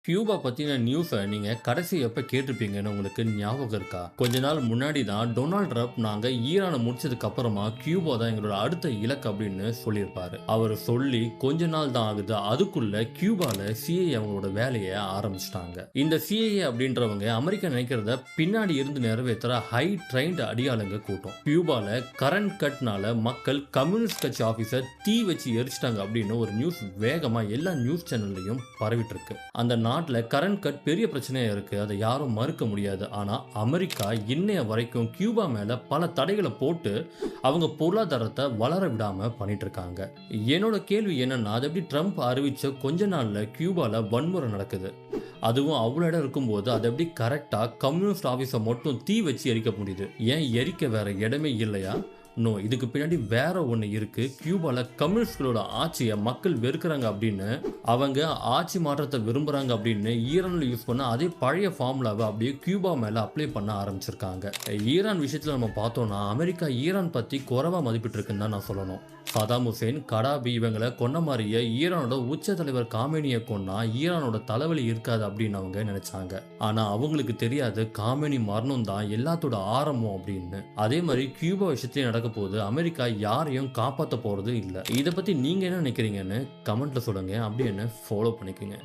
Cuba பத்தின நியூஸ நீங்க கடைசி எப்ப கேட்டிருப்பீங்கன்னு உங்களுக்கு ஞாபகம் இருக்கா? கொஞ்ச நாள் முன்னாடி தான் டொனால்ட் ட்ரம்ப் நாங்க ஈரான முடிச்சதுக்கு அப்புறமா கியூபா தான் எங்களோட அடுத்த இலக்கு அப்படின்னு சொல்லியிருப்பாரு. அவரு சொல்லி கொஞ்ச நாள் தான் ஆகுது. அதுக்குள்ள கியூபால சிஐஏ அவங்களோட வேலைய ஆரம்பிச்சுட்டாங்க. இந்த சிஐஏ அப்படின்றவங்க அமெரிக்கா நினைக்கிறத பின்னாடி இருந்து நிறைவேத்துற ஹை ட்ரெயின்ட் அடியாளுங்க கூட்டம். கியூபால கரண்ட் கட்னால மக்கள் கம்யூனிஸ்ட் கட்சி ஆபீசர் தீ வச்சு எரிச்சிட்டாங்க அப்படின்னு ஒரு நியூஸ் வேகமா எல்லா நியூஸ் சேனல்லையும் பரவிட்டு இருக்கு. அந்த நாட்டுல கரண்ட் கட் பெரிய பிரச்சனையா இருக்கு. அதை யாரும் மறுக்க முடியாது. ஆனா அமெரிக்கா இன்னைய வரைக்கும் கியூபா மேல பல தடைகளை போட்டு அவங்க பொருளாதாரத்தை வளர விடாம பண்ணிட்டு இருக்காங்க. என்னோட கேள்வி என்னன்னா, அது எப்படி ட்ரம்ப் அறிவிச்ச கொஞ்ச நாள்ல கியூபால வன்முறை நடக்குது? அதுவும் அவ்வளோ இடம் இருக்கும்போது அது எப்படி கரெக்டா கம்யூனிஸ்ட் ஆபீஸை மட்டும் தீ வச்சு எரிக்க முடியுது? ஏன் எரிக்க வேற இடமே இல்லையா? நோ, இதுக்கு பின்னாடி வேற ஒன்று இருக்கு. கியூபால கம்யூனிஸ்ட்களோட ஆட்சியை மக்கள் வெறுக்கிறாங்க அப்படின்னு, அவங்க ஆட்சி மாற்றத்தை விரும்புறாங்க அப்படின்னு ஈரான்ல யூஸ் பண்ண அதே பழைய ஃபார்முலாவை அப்படியே கியூபா மேல அப்ளை பண்ண ஆரம்பிச்சிருக்காங்க. ஈரான் விஷயத்துல நம்ம பார்த்தோம்னா அமெரிக்கா ஈரான் பத்தி குறைவா மதிப்பிட்டு இருக்குன்னு தான் நான் சொல்லணும். சதாம் ஹுசேன், கடாபி இவங்களை கொன்ன மாதிரியே ஈரானோட உச்ச தலைவர் காமேனியை கொன்னா ஈரானோட தலைவலி இருக்காது அப்படின்னு அவங்க நினைச்சாங்க. ஆனா அவங்களுக்கு தெரியாது காமேனி மரணம் தான் எல்லாத்தோட ஆரம்பம் அப்படின்னு. அதே மாதிரி கியூபா விஷயத்திலேயே நடக்க போது அமெரிக்கா யாரையும் காப்பாற்ற போறது இல்லை. இதை பத்தி நீங்க என்ன நினைக்கிறீங்கன்னு கமெண்ட்ல சொல்லுங்க. அப்படி என்ன ஃபாலோ பண்ணிக்கோங்க.